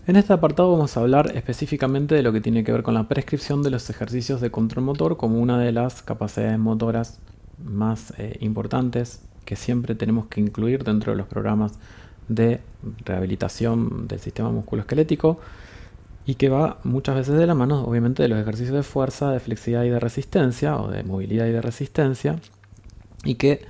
En este apartado vamos a hablar específicamente de lo que tiene que ver con la prescripción de los ejercicios de control motor como una de las capacidades motoras más importantes que siempre tenemos que incluir dentro de los programas de rehabilitación del sistema musculoesquelético y que va muchas veces de la mano, obviamente, de los ejercicios de fuerza, de flexibilidad y de resistencia, o de movilidad y de resistencia, y que,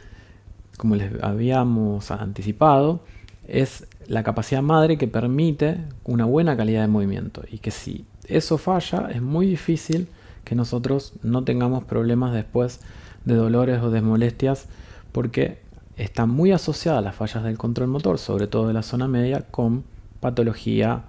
como les habíamos anticipado, es la capacidad madre que permite una buena calidad de movimiento, y que si eso falla es muy difícil que nosotros no tengamos problemas después de dolores o de molestias, porque están muy asociadas las fallas del control motor, sobre todo de la zona media, con patología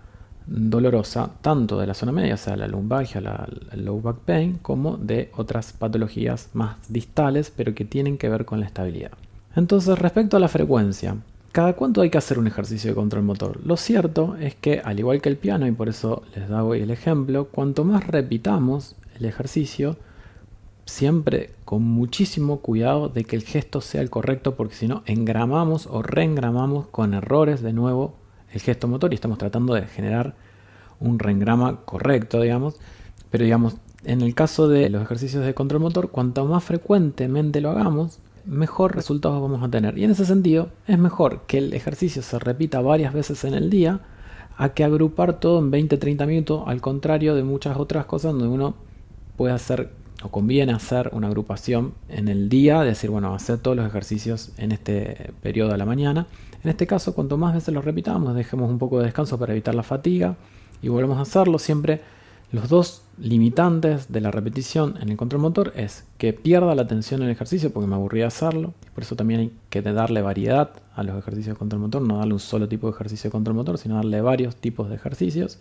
dolorosa tanto de la zona media, o sea, la lumbalgia, la low back pain, como de otras patologías más distales, pero que tienen que ver con la estabilidad. Entonces, respecto a la frecuencia, ¿cada cuánto hay que hacer un ejercicio de control motor? Lo cierto es que, al igual que el piano, y por eso les doy el ejemplo, cuanto más repitamos el ejercicio, siempre con muchísimo cuidado de que el gesto sea el correcto, porque si no, engramamos o reengramamos con errores de nuevo el gesto motor y estamos tratando de generar un reengrama correcto, digamos. Pero digamos, en el caso de los ejercicios de control motor, cuanto más frecuentemente lo hagamos, mejor resultados vamos a tener. Y en ese sentido, es mejor que el ejercicio se repita varias veces en el día a que agrupar todo en 20-30 minutos, al contrario de muchas otras cosas donde uno puede hacer o conviene hacer una agrupación en el día, decir, bueno, hacer todos los ejercicios en este periodo de la mañana. En este caso, cuanto más veces los repitamos, dejemos un poco de descanso para evitar la fatiga y volvemos a hacerlo. Siempre los dos limitantes de la repetición en el control motor es que pierda la atención en el ejercicio, porque me aburría hacerlo. Por eso también hay que darle variedad a los ejercicios de control motor, no darle un solo tipo de ejercicio de control motor, sino darle varios tipos de ejercicios,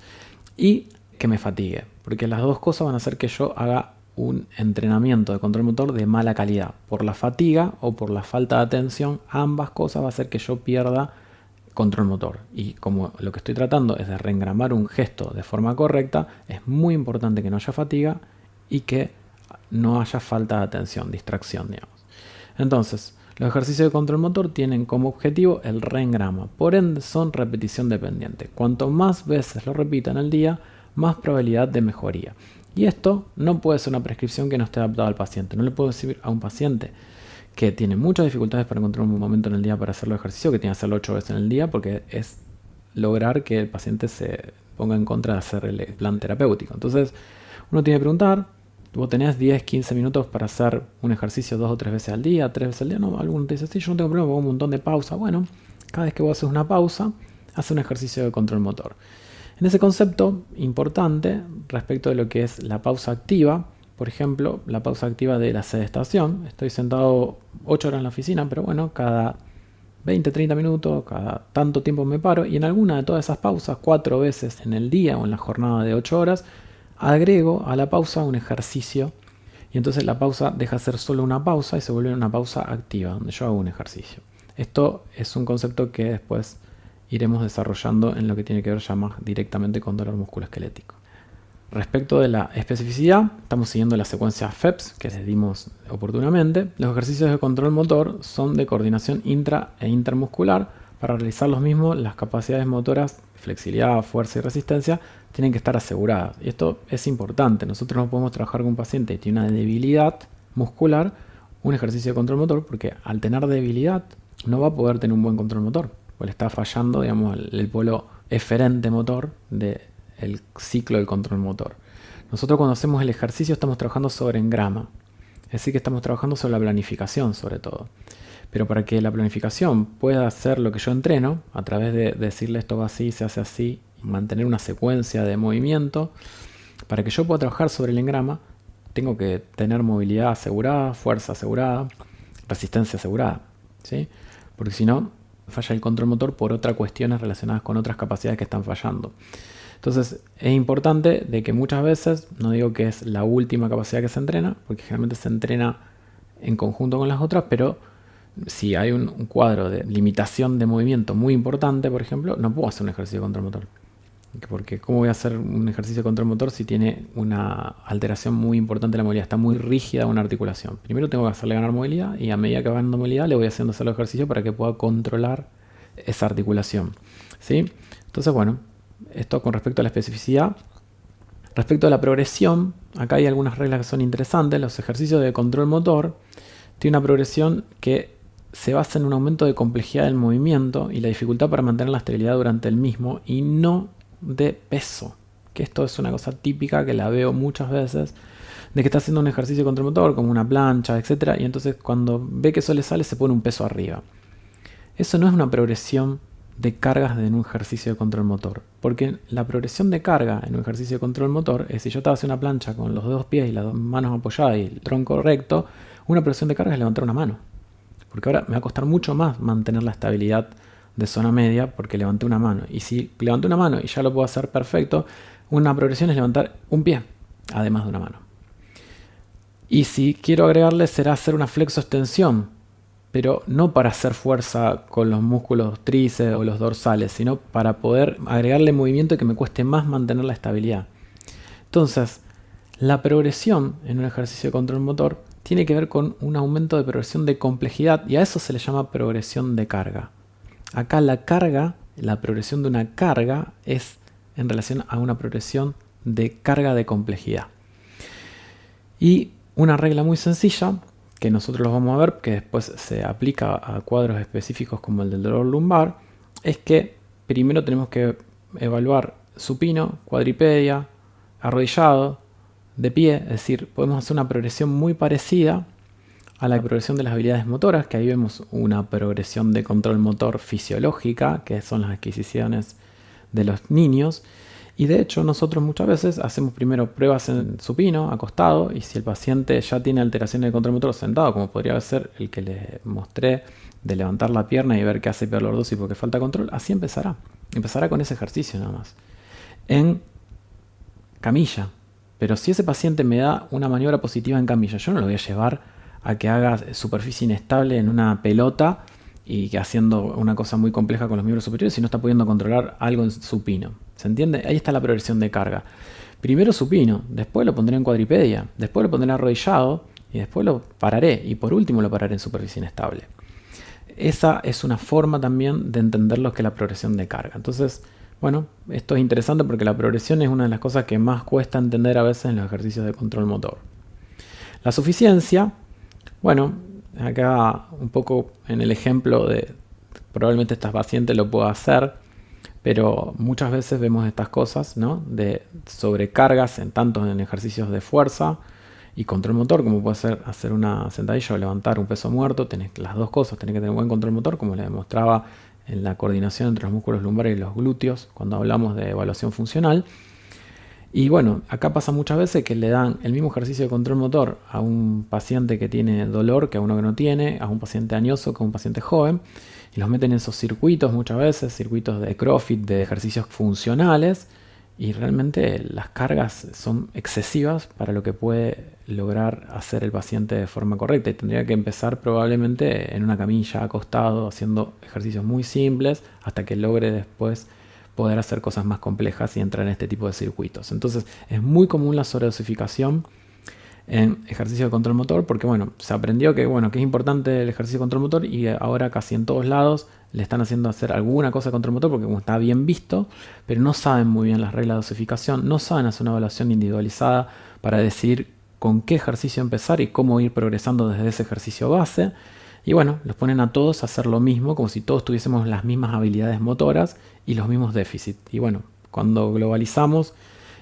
y que me fatigue, porque las dos cosas van a hacer que yo haga un entrenamiento de control motor de mala calidad. Por la fatiga o por la falta de atención, ambas cosas va a hacer que yo pierda control motor. Y como lo que estoy tratando es de reengramar un gesto de forma correcta, es muy importante que no haya fatiga y que no haya falta de atención, distracción, digamos. Entonces, los ejercicios de control motor tienen como objetivo el reengrama, por ende son repetición dependiente. Cuanto más veces lo repita en el día, más probabilidad de mejoría. Y esto no puede ser una prescripción que no esté adaptada al paciente. No le puedo decir a un paciente que tiene muchas dificultades para encontrar un momento en el día para hacer los ejercicios, que tiene que hacerlo 8 veces en el día, porque es lograr que el paciente se ponga en contra de hacer el plan terapéutico. Entonces, uno tiene que preguntar, vos tenés 10-15 minutos para hacer un ejercicio 2 o 3 veces al día, 3 veces al día. No, alguno te dice, sí, yo no tengo problema, pongo un montón de pausa. Bueno, cada vez que vos haces una pausa, hace un ejercicio de control motor. En ese concepto importante respecto de lo que es la pausa activa, por ejemplo, la pausa activa de la sedestación, estoy sentado 8 horas en la oficina, pero bueno, cada 20-30 minutos, cada tanto tiempo me paro, y en alguna de todas esas pausas, 4 veces en el día o en la jornada de 8 horas, agrego a la pausa un ejercicio, y entonces la pausa deja de ser solo una pausa y se vuelve una pausa activa, donde yo hago un ejercicio. Esto es un concepto que después iremos desarrollando en lo que tiene que ver ya más directamente con dolor musculoesquelético. Respecto de la especificidad, estamos siguiendo la secuencia FEPS que les dimos oportunamente. Los ejercicios de control motor son de coordinación intra e intermuscular. Para realizar los mismos, las capacidades motoras, flexibilidad, fuerza y resistencia, tienen que estar aseguradas. Y esto es importante. Nosotros no podemos trabajar con un paciente que tiene una debilidad muscular, un ejercicio de control motor, porque al tener debilidad no va a poder tener un buen control motor. Pues le está fallando, digamos, el polo eferente motor del ciclo del control motor. Nosotros cuando hacemos el ejercicio estamos trabajando sobre engrama, es decir que estamos trabajando sobre la planificación sobre todo. Pero para que la planificación pueda hacer lo que yo entreno, a través de decirle esto va así, se hace así, y mantener una secuencia de movimiento, para que yo pueda trabajar sobre el engrama, tengo que tener movilidad asegurada, fuerza asegurada, resistencia asegurada, ¿sí? Porque si no, falla el control motor por otras cuestiones relacionadas con otras capacidades que están fallando. Entonces es importante de que muchas veces, no digo que es la última capacidad que se entrena, porque generalmente se entrena en conjunto con las otras, pero si hay un cuadro de limitación de movimiento muy importante, por ejemplo, no puedo hacer un ejercicio de control motor. Porque ¿cómo voy a hacer un ejercicio de control motor si tiene una alteración muy importante de la movilidad? Está muy rígida una articulación. Primero tengo que hacerle ganar movilidad y a medida que va ganando movilidad le voy haciendo hacer los ejercicios para que pueda controlar esa articulación, ¿sí? Entonces, bueno, esto con respecto a la especificidad. Respecto a la progresión, acá hay algunas reglas que son interesantes. Los ejercicios de control motor tienen una progresión que se basa en un aumento de complejidad del movimiento y la dificultad para mantener la estabilidad durante el mismo y no de peso. Que esto es una cosa típica que la veo muchas veces, de que está haciendo un ejercicio de control motor como una plancha, etc. Y entonces cuando ve que eso le sale se pone un peso arriba. Eso no es una progresión de cargas en un ejercicio de control motor, porque la progresión de carga en un ejercicio de control motor es si yo estaba haciendo una plancha con los dos pies y las dos manos apoyadas y el tronco recto, una progresión de carga es levantar una mano, porque ahora me va a costar mucho más mantener la estabilidad de zona media porque levanté una mano, y si levanté una mano y ya lo puedo hacer perfecto, una progresión es levantar un pie además de una mano. Y si quiero agregarle será hacer una flexo-extensión, pero no para hacer fuerza con los músculos tríceps o los dorsales, sino para poder agregarle movimiento y que me cueste más mantener la estabilidad. Entonces, la progresión en un ejercicio de control motor tiene que ver con un aumento de progresión de complejidad y a eso se le llama progresión de carga. Acá la carga, la progresión de una carga es en relación a una progresión de carga de complejidad. Y una regla muy sencilla que nosotros los vamos a ver, que después se aplica a cuadros específicos como el del dolor lumbar, es que primero tenemos que evaluar supino, cuadripedia, arrodillado, de pie, es decir, podemos hacer una progresión muy parecida a la progresión de las habilidades motoras, que ahí vemos una progresión de control motor fisiológica, que son las adquisiciones de los niños. Y de hecho nosotros muchas veces hacemos primero pruebas en supino, acostado, y si el paciente ya tiene alteraciones de control motor sentado, como podría ser el que les mostré de levantar la pierna y ver qué hace hiperlordosis porque falta control, así empezará. Empezará con ese ejercicio nada más. En camilla. Pero si ese paciente me da una maniobra positiva en camilla, yo no lo voy a llevar a que haga superficie inestable en una pelota y que haciendo una cosa muy compleja con los miembros superiores si no está pudiendo controlar algo en supino. ¿Se entiende? Ahí está la progresión de carga. Primero supino, después lo pondré en cuadripedia, después lo pondré arrodillado y después lo pararé y por último lo pararé en superficie inestable. Esa es una forma también de entender lo que es la progresión de carga. Entonces, bueno, esto es interesante porque la progresión es una de las cosas que más cuesta entender a veces en los ejercicios de control motor. La suficiencia, bueno, acá un poco en el ejemplo de probablemente esta paciente lo pueda hacer, pero muchas veces vemos estas cosas, ¿no? De sobrecargas tanto en ejercicios de fuerza y control motor, como puede ser hacer una sentadilla o levantar un peso muerto. Tenés las dos cosas, tenés que tener buen control motor, como le demostraba en la coordinación entre los músculos lumbares y los glúteos cuando hablamos de evaluación funcional. Y bueno, acá pasa muchas veces que le dan el mismo ejercicio de control motor a un paciente que tiene dolor que a uno que no tiene, a un paciente añoso que a un paciente joven, y los meten en esos circuitos muchas veces, circuitos de CrossFit, de ejercicios funcionales, y realmente las cargas son excesivas para lo que puede lograr hacer el paciente de forma correcta, y tendría que empezar probablemente en una camilla, acostado, haciendo ejercicios muy simples, hasta que logre después poder hacer cosas más complejas y entrar en este tipo de circuitos. Entonces es muy común la sobredosificación en ejercicio de control motor porque bueno, se aprendió que, bueno, que es importante el ejercicio de control motor y ahora casi en todos lados le están haciendo hacer alguna cosa de control motor porque como está bien visto, pero no saben muy bien las reglas de dosificación, no saben hacer una evaluación individualizada para decidir con qué ejercicio empezar y cómo ir progresando desde ese ejercicio base. Y bueno, los ponen a todos a hacer lo mismo, como si todos tuviésemos las mismas habilidades motoras y los mismos déficits. Y bueno, cuando globalizamos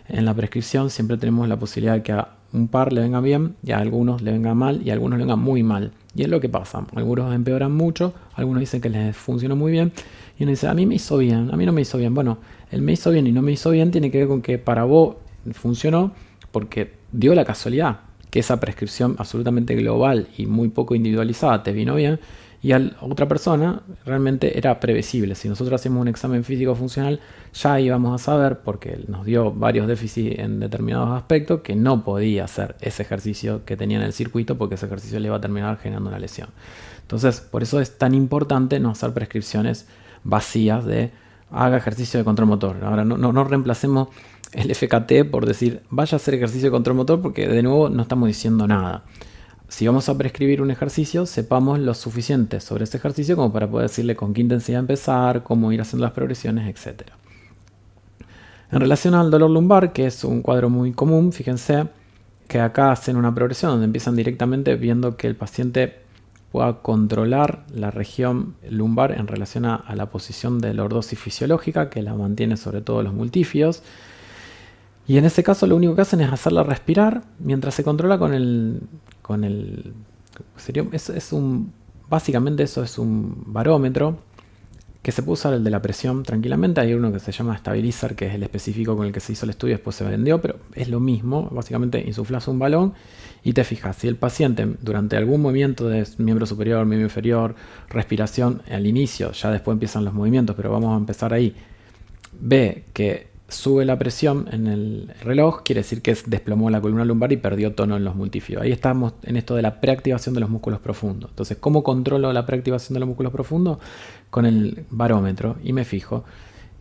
en la prescripción siempre tenemos la posibilidad de que a un par le venga bien y a algunos le venga mal y a algunos le venga muy mal. Y es lo que pasa. Algunos empeoran mucho, algunos dicen que les funcionó muy bien y uno dice, a mí me hizo bien, a mí no me hizo bien. Bueno, el me hizo bien y no me hizo bien tiene que ver con que para vos funcionó porque dio la casualidad que esa prescripción absolutamente global y muy poco individualizada te vino bien y a otra persona realmente era previsible. Si nosotros hacemos un examen físico funcional ya íbamos a saber, porque nos dio varios déficits en determinados aspectos, que no podía hacer ese ejercicio que tenía en el circuito porque ese ejercicio le iba a terminar generando una lesión. Entonces por eso es tan importante no hacer prescripciones vacías de haga ejercicio de control motor. Ahora no reemplacemos el FKT por decir vaya a hacer ejercicio de control motor porque de nuevo no estamos diciendo nada. Si vamos a prescribir un ejercicio, sepamos lo suficiente sobre ese ejercicio como para poder decirle con qué intensidad empezar, cómo ir haciendo las progresiones, etc. En relación al dolor lumbar, que es un cuadro muy común, fíjense que acá hacen una progresión donde empiezan directamente viendo que el paciente pueda controlar la región lumbar en relación a la posición de lordosis fisiológica, que la mantiene sobre todo los multífidos. Y en ese caso lo único que hacen es hacerla respirar mientras se controla básicamente eso es un barómetro que se puede usar, el de la presión tranquilamente. Hay uno que se llama Stabilizer, que es el específico con el que se hizo el estudio, después se vendió, pero es lo mismo. Básicamente insuflas un balón y te fijas si el paciente durante algún movimiento de miembro superior, miembro inferior, respiración, al inicio, ya después empiezan los movimientos, pero vamos a empezar ahí, ve que sube la presión en el reloj, quiere decir que desplomó la columna lumbar y perdió tono en los multífidos. Ahí estamos en esto de la preactivación de los músculos profundos. Entonces, ¿cómo controlo la preactivación de los músculos profundos? Con el barómetro, y me fijo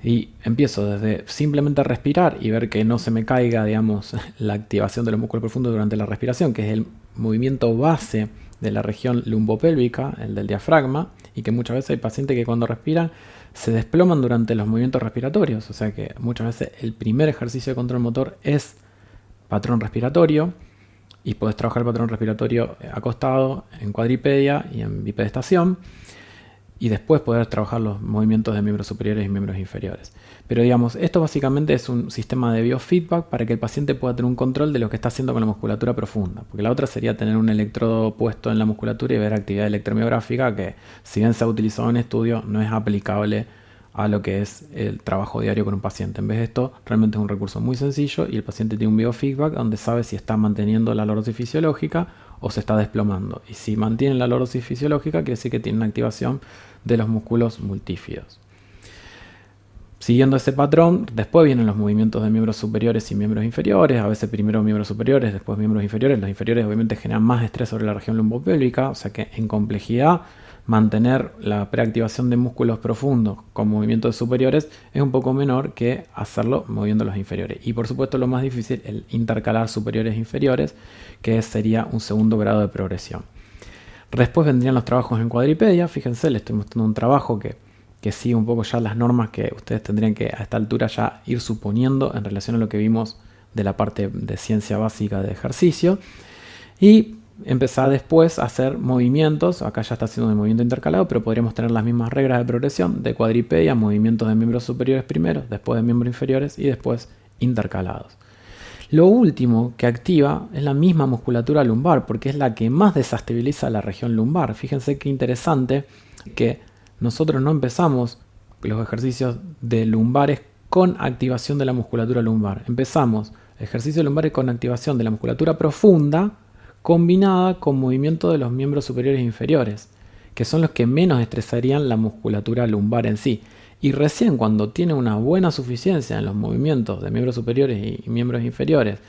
y empiezo desde simplemente respirar y ver que no se me caiga, digamos, la activación de los músculos profundos durante la respiración, que es el movimiento base de la región lumbopélvica, el del diafragma, y que muchas veces hay pacientes que cuando respiran se desploman durante los movimientos respiratorios. O sea que muchas veces el primer ejercicio de control motor es patrón respiratorio, y puedes trabajar el patrón respiratorio acostado, en cuadripedia y en bipedestación, y después poder trabajar los movimientos de miembros superiores y miembros inferiores. Pero digamos, esto básicamente es un sistema de biofeedback para que el paciente pueda tener un control de lo que está haciendo con la musculatura profunda. Porque la otra sería tener un electrodo puesto en la musculatura y ver actividad electromiográfica, que si bien se ha utilizado en estudio, no es aplicable a lo que es el trabajo diario con un paciente. En vez de esto, realmente es un recurso muy sencillo y el paciente tiene un biofeedback donde sabe si está manteniendo la lordosis fisiológica o se está desplomando. Y si mantiene la lordosis fisiológica, quiere decir que tiene una activación de los músculos multífidos. Siguiendo ese patrón, después vienen los movimientos de miembros superiores y miembros inferiores. A veces primero miembros superiores, después miembros inferiores. Los inferiores obviamente generan más estrés sobre la región lumbopélvica, o sea que en complejidad mantener la preactivación de músculos profundos con movimientos superiores es un poco menor que hacerlo moviendo los inferiores. Y por supuesto lo más difícil, el intercalar superiores e inferiores, que sería un segundo grado de progresión. Después vendrían los trabajos en cuadripedia. Fíjense, les estoy mostrando un trabajo que sigue un poco ya las normas que ustedes tendrían que a esta altura ya ir suponiendo en relación a lo que vimos de la parte de ciencia básica de ejercicio. Y empezar después a hacer movimientos. Acá ya está haciendo un movimiento intercalado, pero podríamos tener las mismas reglas de progresión de cuadripedia, movimientos de miembros superiores primero, después de miembros inferiores y después intercalados. Lo último que activa es la misma musculatura lumbar, porque es la que más desestabiliza la región lumbar. Fíjense qué interesante que nosotros no empezamos los ejercicios de lumbares con activación de la musculatura lumbar. Empezamos ejercicios lumbares con activación de la musculatura profunda combinada con movimiento de los miembros superiores e inferiores, que son los que menos estresarían la musculatura lumbar en sí. Y recién cuando tiene una buena suficiencia en los movimientos de miembros superiores y miembros inferiores,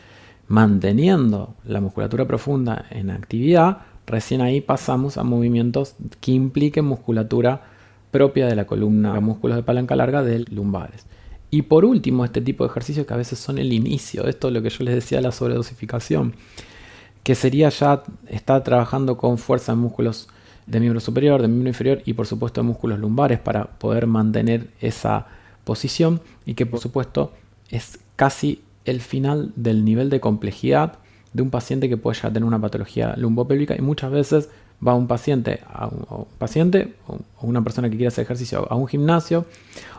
manteniendo la musculatura profunda en actividad, recién ahí pasamos a movimientos que impliquen musculatura propia de la columna, músculos de palanca larga de lumbares. Y por último, este tipo de ejercicios que a veces son el inicio, esto es lo que yo les decía de la sobredosificación, que sería ya estar trabajando con fuerza en músculos de miembro superior, de miembro inferior y por supuesto de músculos lumbares para poder mantener esa posición, y que por supuesto es casi el final del nivel de complejidad de un paciente que puede ya tener una patología lumbopélvica. Y muchas veces va un paciente o una persona que quiere hacer ejercicio a un gimnasio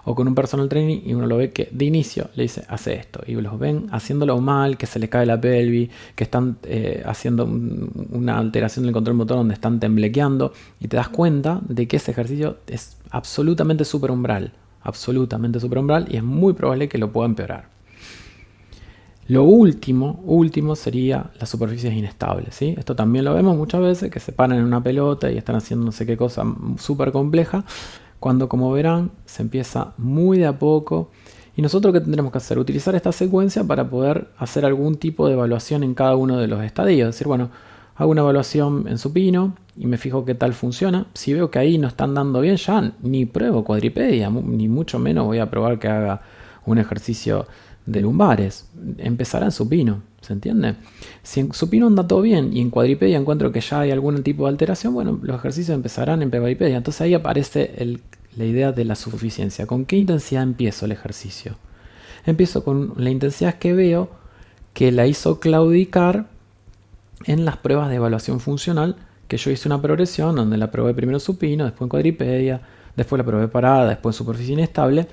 o con un personal training, y uno lo ve que de inicio le dice hace esto, y los ven haciéndolo mal, que se le cae la pelvis, que están haciendo una alteración del control motor donde están temblequeando, y te das cuenta de que ese ejercicio es absolutamente superumbral, y es muy probable que lo pueda empeorar. Lo último sería las superficies inestables, ¿sí? Esto también lo vemos muchas veces, que se paran en una pelota y están haciendo no sé qué cosa súper compleja, cuando, como verán, se empieza muy de a poco. ¿Y nosotros qué tendremos que hacer? Utilizar esta secuencia para poder hacer algún tipo de evaluación en cada uno de los estadios. Es decir, bueno, hago una evaluación en supino y me fijo qué tal funciona. Si veo que ahí no están dando bien, ya ni pruebo cuadripedia, ni mucho menos voy a probar que haga un ejercicio de lumbares. Empezará en supino, ¿se entiende? Si en supino anda todo bien y en cuadripedia encuentro que ya hay algún tipo de alteración, bueno, los ejercicios empezarán en cuadripedia. Entonces ahí aparece la idea de la suficiencia. ¿Con qué intensidad empiezo el ejercicio? empiezo con la intensidad que veo que la hizo claudicar en las pruebas de evaluación funcional, que yo hice una progresión donde la probé primero supino, después en cuadripedia, después la probé parada, después en superficie inestable,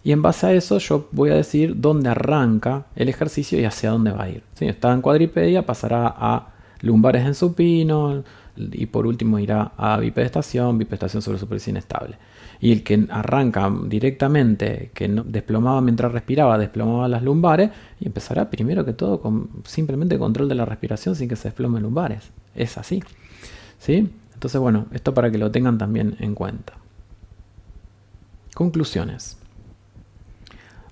y en base a eso yo voy a decir dónde arranca el ejercicio y hacia dónde va a ir. Si está en cuadripedia, pasará a lumbares en supino, y por último irá a bipedestación sobre superficie inestable. Y el que arranca directamente, que no, desplomaba mientras respiraba, desplomaba las lumbares, y empezará primero que todo con simplemente control de la respiración sin que se desplomen lumbares. Es así, ¿sí? Entonces, bueno, esto para que lo tengan también en cuenta. Conclusiones.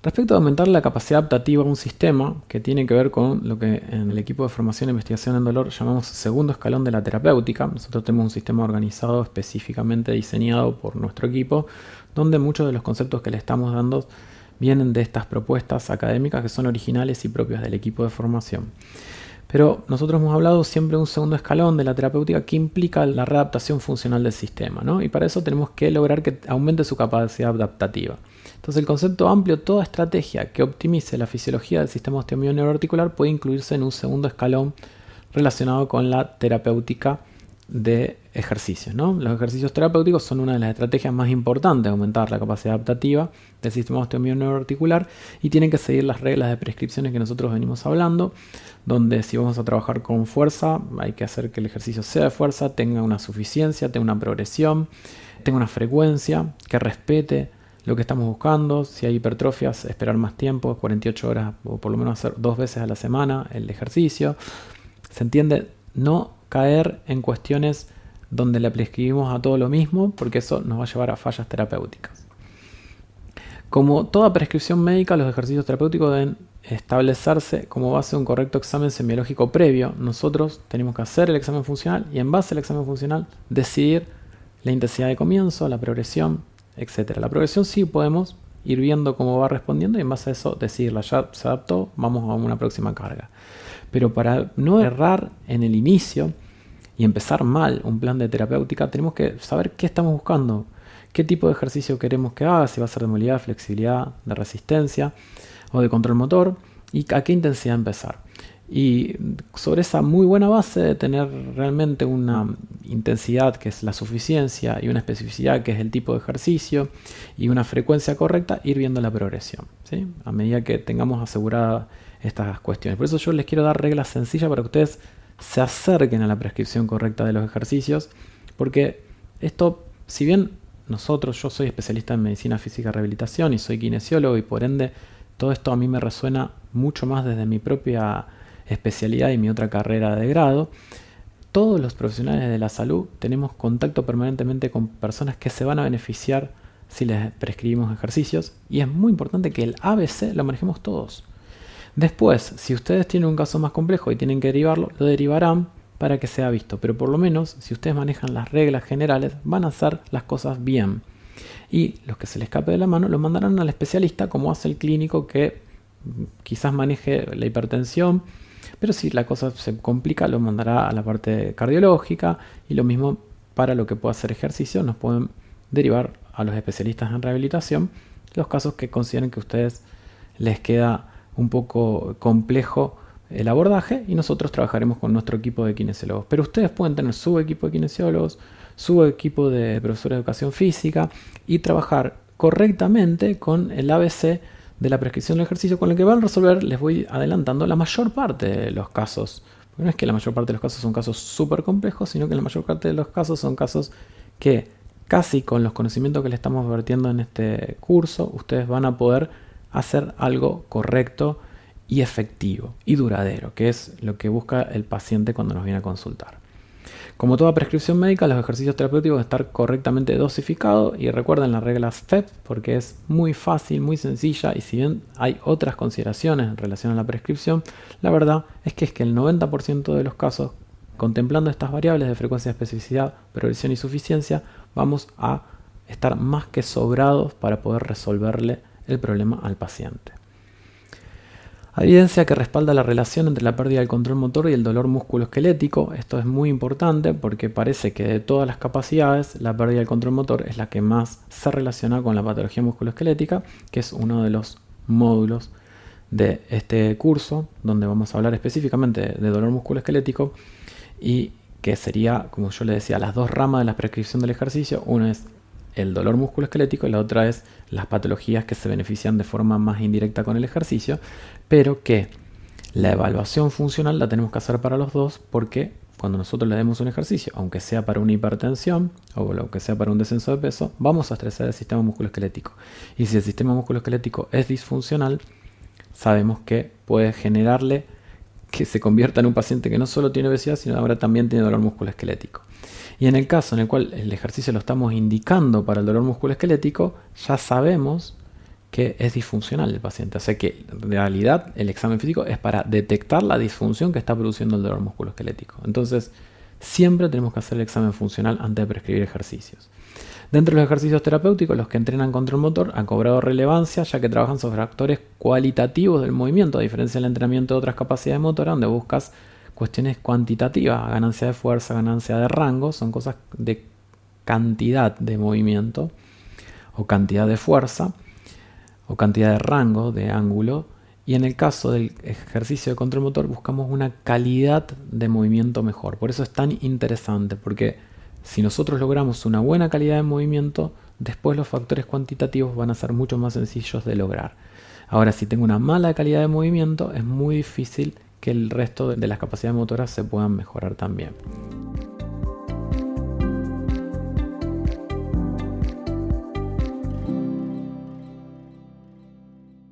Respecto a aumentar la capacidad adaptativa de un sistema, que tiene que ver con lo que en el equipo de formación e investigación en dolor llamamos segundo escalón de la terapéutica. Nosotros tenemos un sistema organizado específicamente diseñado por nuestro equipo, donde muchos de los conceptos que le estamos dando vienen de estas propuestas académicas que son originales y propias del equipo de formación. Pero nosotros hemos hablado siempre de un segundo escalón de la terapéutica que implica la readaptación funcional del sistema, ¿no? Y para eso tenemos que lograr que aumente su capacidad adaptativa. Entonces el concepto amplio, toda estrategia que optimice la fisiología del sistema osteomión neuroarticular puede incluirse en un segundo escalón relacionado con la terapéutica de ejercicios, ¿no? Los ejercicios terapéuticos son una de las estrategias más importantes de aumentar la capacidad adaptativa del sistema osteomión neuroarticular y tienen que seguir las reglas de prescripciones que nosotros venimos hablando, donde si vamos a trabajar con fuerza hay que hacer que el ejercicio sea de fuerza, tenga una suficiencia, tenga una progresión, tenga una frecuencia, que respete lo que estamos buscando. Si hay hipertrofias, esperar más tiempo, 48 horas o por lo menos hacer 2 veces a la semana el ejercicio. ¿Se entiende? No caer en cuestiones donde le prescribimos a todo lo mismo, porque eso nos va a llevar a fallas terapéuticas. Como toda prescripción médica, los ejercicios terapéuticos deben establecerse como base un correcto examen semiológico previo. Nosotros tenemos que hacer el examen funcional y en base al examen funcional decidir la intensidad de comienzo, la progresión, etc. La progresión sí podemos ir viendo cómo va respondiendo y en base a eso decidirla. Ya se adaptó, vamos a una próxima carga. Pero para no errar en el inicio y empezar mal un plan de terapéutica, tenemos que saber qué estamos buscando, qué tipo de ejercicio queremos que haga, si va a ser de movilidad, flexibilidad, de resistencia o de control motor y a qué intensidad empezar. Y sobre esa muy buena base de tener realmente una intensidad que es la suficiencia y una especificidad que es el tipo de ejercicio y una frecuencia correcta, ir viendo la progresión, ¿sí? A medida que tengamos aseguradas estas cuestiones. Por eso yo les quiero dar reglas sencillas para que ustedes se acerquen a la prescripción correcta de los ejercicios, porque esto, si bien yo soy especialista en medicina física y rehabilitación y soy kinesiólogo y por ende todo esto a mí me resuena mucho más desde mi propia especialidad y mi otra carrera de grado, todos los profesionales de la salud tenemos contacto permanentemente con personas que se van a beneficiar si les prescribimos ejercicios y es muy importante que el ABC lo manejemos todos. Después, si ustedes tienen un caso más complejo y tienen que derivarlo, lo derivarán para que sea visto, pero por lo menos si ustedes manejan las reglas generales van a hacer las cosas bien y los que se les escape de la mano lo mandarán al especialista como hace el clínico que quizás maneje la hipertensión, pero si la cosa se complica lo mandará a la parte cardiológica y lo mismo para lo que pueda hacer ejercicio nos pueden derivar a los especialistas en rehabilitación los casos que consideren que a ustedes les queda un poco complejo el abordaje y nosotros trabajaremos con nuestro equipo de kinesiólogos. Pero ustedes pueden tener su equipo de kinesiólogos, su equipo de profesores de educación física y trabajar correctamente con el ABC de la prescripción del ejercicio con el que van a resolver, les voy adelantando, la mayor parte de los casos. Porque no es que la mayor parte de los casos son casos súper complejos, sino que la mayor parte de los casos son casos que casi con los conocimientos que le estamos vertiendo en este curso, ustedes van a poder hacer algo correcto y efectivo y duradero, que es lo que busca el paciente cuando nos viene a consultar. Como toda prescripción médica, los ejercicios terapéuticos deben estar correctamente dosificados y recuerden las reglas FEP porque es muy fácil, muy sencilla y si bien hay otras consideraciones en relación a la prescripción, la verdad es que el 90% de los casos, contemplando estas variables de frecuencia, especificidad, progresión y suficiencia, vamos a estar más que sobrados para poder resolverle el problema al paciente. Hay evidencia que respalda la relación entre la pérdida del control motor y el dolor musculoesquelético. Esto es muy importante porque parece que de todas las capacidades, la pérdida del control motor es la que más se relaciona con la patología musculoesquelética, que es uno de los módulos de este curso, donde vamos a hablar específicamente de dolor musculoesquelético y que sería, como yo le decía, las dos ramas de la prescripción del ejercicio. Una es el dolor musculoesquelético y la otra es las patologías que se benefician de forma más indirecta con el ejercicio, pero que la evaluación funcional la tenemos que hacer para los dos, porque cuando nosotros le demos un ejercicio, aunque sea para una hipertensión o lo que sea para un descenso de peso, vamos a estresar el sistema musculoesquelético. Y si el sistema musculoesquelético es disfuncional, sabemos que puede generarle que se convierta en un paciente que no solo tiene obesidad, sino ahora también tiene dolor musculoesquelético. Y en el caso en el cual el ejercicio lo estamos indicando para el dolor musculoesquelético, ya sabemos que es disfuncional el paciente. O sea que en realidad el examen físico es para detectar la disfunción que está produciendo el dolor musculoesquelético. Entonces, siempre tenemos que hacer el examen funcional antes de prescribir ejercicios. Dentro de los ejercicios terapéuticos, los que entrenan control motor han cobrado relevancia, ya que trabajan sobre factores cualitativos del movimiento, a diferencia del entrenamiento de otras capacidades motoras, donde buscas cuestiones cuantitativas, ganancia de fuerza, ganancia de rango, son cosas de cantidad de movimiento o cantidad de fuerza o cantidad de rango, de ángulo. Y en el caso del ejercicio de control motor buscamos una calidad de movimiento mejor. Por eso es tan interesante, porque si nosotros logramos una buena calidad de movimiento, después los factores cuantitativos van a ser mucho más sencillos de lograr. Ahora, si tengo una mala calidad de movimiento, es muy difícil que el resto de las capacidades motoras se puedan mejorar también.